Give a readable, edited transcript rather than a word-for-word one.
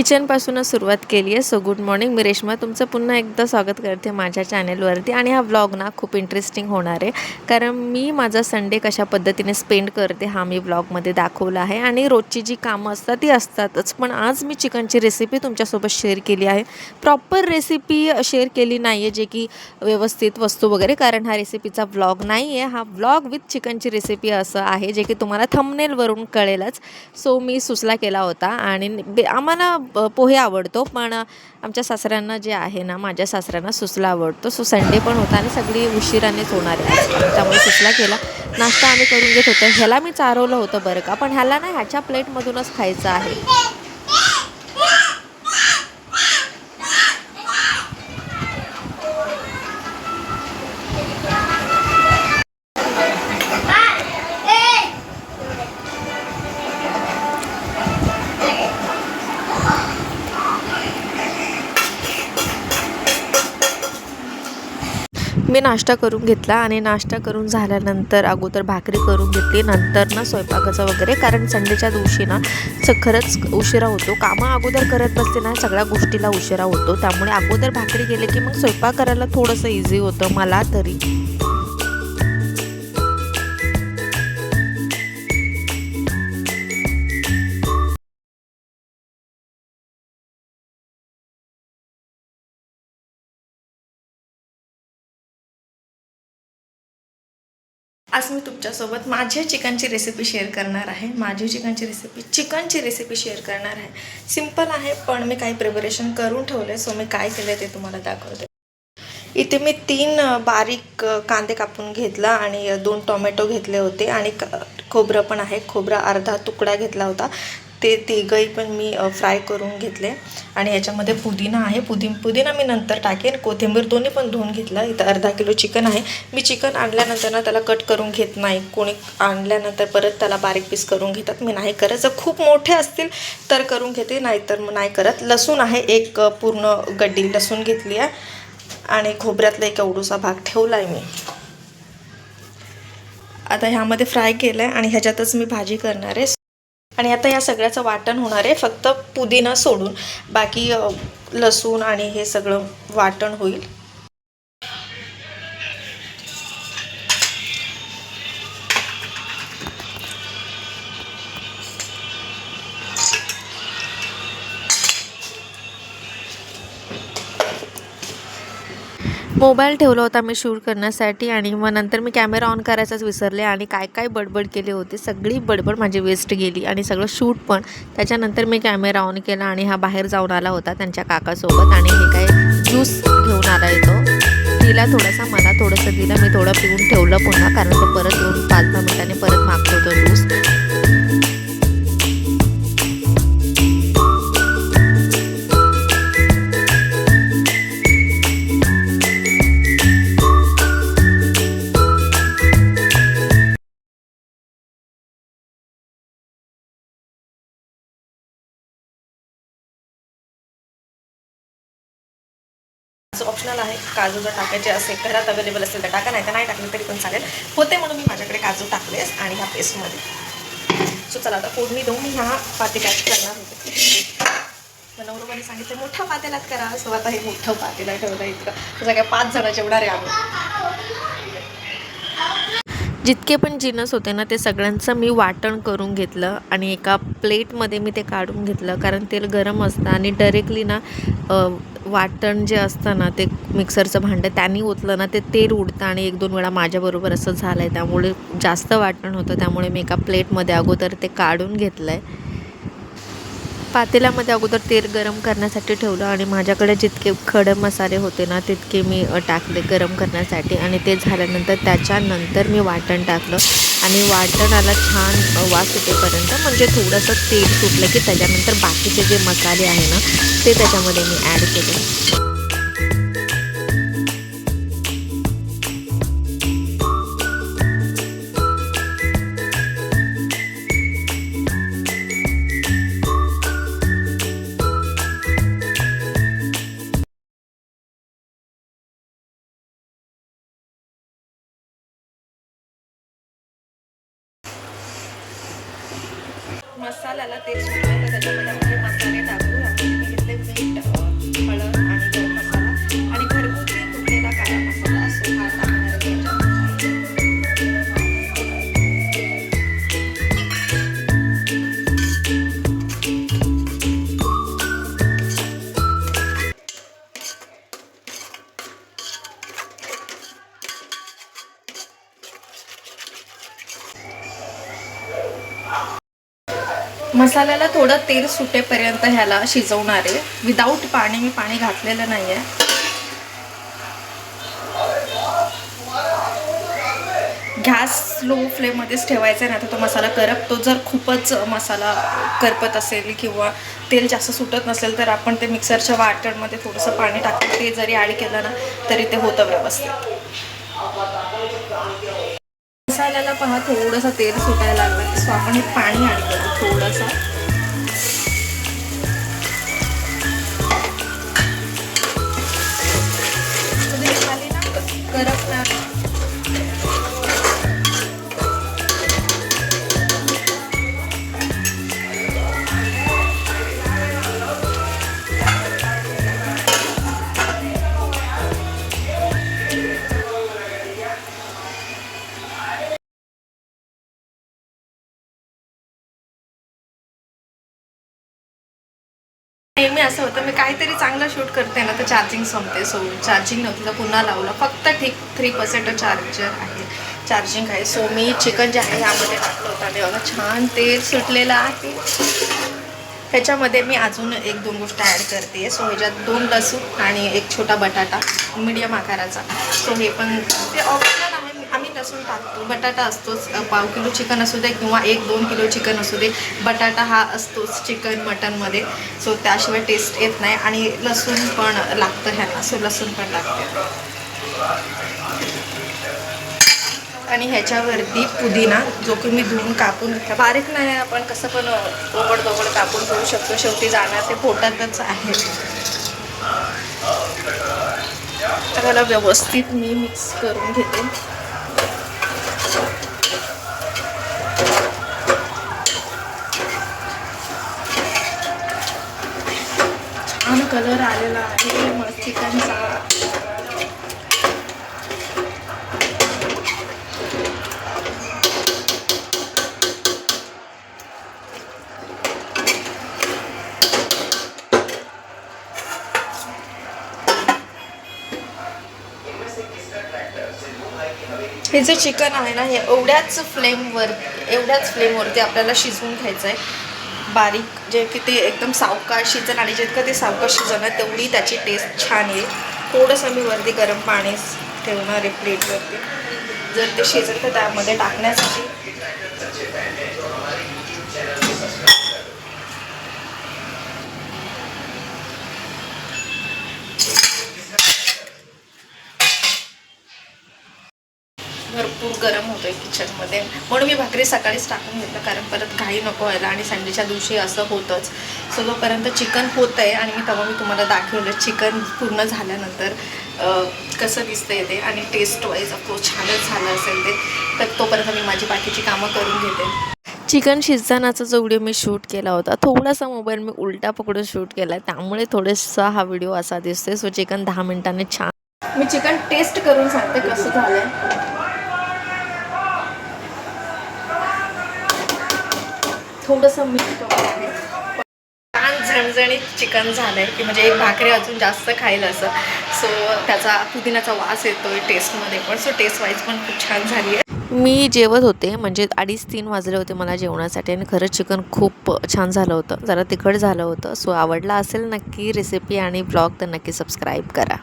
किचनपासूनच सुरुवात केली आहे. सो गुड मॉर्निंग, मी रेश्मा तुमचं पुन्हा एकदा स्वागत करते माझ्या चॅनेलवरती. आणि हा व्लॉग ना खूप इंटरेस्टिंग होणार आहे, कारण मी माझा संडे कशा पद्धतीने स्पेंड करते हा मी व्लॉगमध्ये दाखवला आहे. आणि रोजची जी कामं असतात ती असतातच, पण आज मी चिकनची रेसिपी तुमच्यासोबत शेअर केली आहे. प्रॉपर रेसिपी शेअर केली नाही आहे, जे की व्यवस्थित वस्तू वगैरे, कारण हा रेसिपीचा व्लॉग नाही आहे, हा व्लॉग विथ चिकनची रेसिपी असं आहे, जे की तुम्हाला थंबनेलवरून कळेलच. सो मी सुसला केला होता. आणि आम्हाला पोहे आवडतो, पण आमच्या सासऱ्यांना जे आहे ना, माझ्या सासऱ्यांना सुसला आवडतो. सो संडे पण होता आणि सगळी उशिरानेच होणार आहे आज, त्यामुळे सुसला केला. नाश्ता आम्ही करून घेत होतो. ह्याला मी चारवलं होतं बरं का, पण ह्याला ना ह्याच्या प्लेटमधूनच खायचं आहे. मी नाश्ता करून घेतला आणि नाश्ता करून झाल्यानंतर अगोदर भाकरी करून घेतली, नंतर ना स्वयंपाकाचं वगैरे, कारण संडेच्या दिवशी ना खरंच उशिरा होतो. कामं अगोदर करत बसते ना, सगळ्या गोष्टीला उशिरा होतो. त्यामुळे अगोदर भाकरी केले की मग स्वयंपाक करायला थोडंसं इझी होतं मला तरी. आज मी तुमच्यासोबत माझ्या चिकनची रेसिपी शेअर करणार आहे. माझी चिकनची रेसिपी शेअर करणार आहे. सिंपल आहे, पण मी काही प्रिपरेशन करून ठेवले. सो मी काय केलं ते तुम्हाला दाखवते. इथे मी 3 बारीक कांदे कापून घेतला आणि 2 टोमॅटो घेतले होते आणि खोबरं पण आहे. खोबरा अर्धा तुकडा घेतला होता. ते तिघही पण मी फ्राय करून घेतले. आणि याच्यामध्ये पुदिना आहे. पुदिना मी नंतर टाकेन. कोथिंबीर दोन्ही पण धुवून घेतला. इथं अर्धा किलो चिकन आहे. मी चिकन आणल्यानंतर ना त्याला कट करून घेत नाही. कोणी आणल्यानंतर परत त्याला बारीक पीस करून घेतात, मी नाही करत. जर खूप मोठे असतील तर करून घेते, नाहीतर मग नाही करत. लसूण आहे, एक पूर्ण गड्डी लसूण घेतली आहे आणि खोबऱ्यातला एक एवढूसा भाग ठेवला आहे मी. आता ह्यामध्ये फ्राय केलं आहे आणि ह्याच्यातच मी भाजी करणार आहे. आणि आता या सगळ्याचं वाटण होणार आहे, फक्त पुदिना सोडून. बाकी लसूण आणि हे सगळं वाटण होईल. मोबाईल ठेवला होता मी शूट करण्यासाठी, आणि मग नंतर मी कॅमेरा ऑन करायचाच विसरले आणि काय काय बडबड केली होती. सगळी बडबड माझी वेस्ट गेली आणि सगळं शूट पण. त्याच्यानंतर मी कॅमेरा ऑन केला आणि हा बाहेर जाऊन आला होता त्यांच्या काकासोबत, आणि हे काय ज्यूस घेऊन आला येतो. तिला थोडासा, मला थोडंसं दिलं. मी थोडं पिऊन ठेवलं पुन्हा, कारण तो परत येऊन 5-10 मिनिटांनी परत मागतो तो ज्यूस. ऑप्शनल आहे, काजू जर टाकायचे असेल, घरात अवेलेबल असेल तर टाका, नाही तर नाही टाकले तरी पण चालेल. होते म्हणून मी माझ्याकडे काजू टाकलेस आणि ह्या पेस्टमध्ये. सो चला आता फोडणी देऊन मी ह्या पातेल्यात करणार होते. नवरोबाने सांगितलं मोठ्या पातेल्यात करा, सो आता हे मोठं पातेला ठेवलं. इतकं सगळ्या 5 जण जेवणार आहे आम्ही. जितके पण जिन्नस होते ना, ते सगळ्यांचं मी वाटण करून घेतलं आणि एका प्लेटमध्ये मी ते काढून घेतलं, कारण तेल गरम असतं आणि डायरेक्टली ना वाटण जे असतं ना, ते मिक्सरचं भांडं त्यांनी ओतलं ना, ते तेल उडतं. आणि 1-2 वेळा माझ्याबरोबर असं झालं आहे, त्यामुळे जास्त वाटण होतं. त्यामुळे मी एका प्लेटमध्ये अगोदर ते काढून घेतलं आहे. पातेल्यामध्ये अगोदर तेल गरम करण्यासाठी ठेवलं आणि माझ्याकडे जितके खडे मसाले होते ना, तितके मी टाकले गरम करण्यासाठी. आणि ते झाल्यानंतर त्याच्यानंतर मी वाटण टाकलं आणि वाटणाला छान वास येतेपर्यंत, म्हणजे थोडंसं तेल सुटलं की त्याच्यानंतर बाकीचे जे मसाले आहे ना, ते त्याच्यामध्ये मी ॲड केले. मसाल्याला तेल सुटलं तर त्याच्यामध्ये आपण मसाले टाकू. मसाल्याला थोडं तेल सुटेपर्यंत ह्याला शिजवणार आहे. विदाऊट पाणी, मी पाणी घातलेलं नाही आहे. गॅस लो फ्लेममध्येच ठेवायचा आहे, नाही तर तो मसाला करपतो. जर खूपच मसाला करपत असेल किंवा तेल जास्त सुटत नसेल तर आपण ते मिक्सरच्या वाटणमध्ये थोडंसं पाणी टाकून ते जरी ॲड केलं ना तरी ते होतं व्यवस्थित. मसाल्याला पहा थोडंसं तेल सुटायला लागलं, सो आपण हे पाणी ॲड करू थोडंसं. खाली ना करपणार. नेहमी असं होतं, मी काहीतरी चांगलं शूट करते ना तर चार्जिंग संपते. सो चार्जिंग नव्हती तर पुन्हा लावलं. फक्त ठीक 3% चार्जर आहे, चार्जिंग आहे. सो मी चिकन जे आहे यामध्ये टाकलं होतं आणि बघा छान तेल सुटलेलं आहे. ह्याच्यामध्ये मी अजून 1-2 गोष्टी ॲड करते. सो ह्याच्यात 2 लसूण आणि 1 छोटा बटाटा मीडियम आकाराचा. सो हे पण ते ऑप्शनल आहे, आम्ही लसूण टाकतो. बटाटा असतोच, पाव किलो चिकन असू दे किंवा 1-2 किलो चिकन असू दे, बटाटा हा असतोच चिकन मटनमध्ये. सो त्याशिवाय टेस्ट येत नाही आणि लसूण पण लागतं ह्याला. सो लसूण पण लागते. आणि ह्याच्यावरती पुदिना जो की मी धुवून कापून घेतला. बारीक नाही, आपण कसं पण ओबड कापून घेऊ शकतो. शेवटी जाणार ते पोटातच आहे. तर त्याला व्यवस्थित मी मिक्स करून घेते. छान कलर आलेला आहे मग चिकनचा. हे जे चिकन आहे ना हे एवढ्याच फ्लेमवरती आपल्याला शिजवून घ्यायचं आहे. बारीक जे की ते एकदम सावकाश शिजन आणि जितकं ते सावकाश शिजन आहे तेवढी त्याची टेस्ट छान येईल. थोडंसं मी वरती गरम पाणी ठेवणार आहे प्लेटवरती. जर ते शिजलं तर त्यामध्ये टाकण्यासाठी भरपूर गरम होतो आहे किचनमध्ये. म्हणून मी भाकरी सकाळीच टाकून घेतलं, कारण परत घाई नको व्हायला आणि संडेच्या दिवशी असं होतंच. सो तोपर्यंत चिकन होतं आहे आणि मी तुम्हाला दाखवलं चिकन पूर्ण झाल्यानंतर कसं दिसतं आहे ते आणि टेस्ट वाईज ऑफकोर्स छानच झालं असेल ते. तर तोपर्यंत मी माझी बाकीची कामं करून घेते. चिकन शिजतानाचा जो व्हिडिओ मी शूट केला होता, थोडासा मोबाईल मी उलटा पकडून शूट केला, त्यामुळे थोडासा हा व्हिडिओ असा दिसतोय. सो चिकन 10 मिनिटांनी छान. मी चिकन टेस्ट करून सांगते कसं झालं आहे. थोडंसं मीठ कमी आहे. छान झणझणीत चिकन झालं आहे की म्हणजे एक भाकरी अजून जास्त खाईल असं. सो त्याचा पुदिनाचा वास येतोय टेस्टमध्ये पण. सो टेस्ट वाईज पण खूप छान झाली आहे. मी जेवत होते म्हणजे 2:30-3 वाजले होते मला जेवणासाठी आणि खरंच चिकन खूप छान झालं होतं. जरा तिखट झालं होतं. सो आवडला असेल नक्की रेसिपी आणि ब्लॉग तर नक्की सबस्क्राईब करा.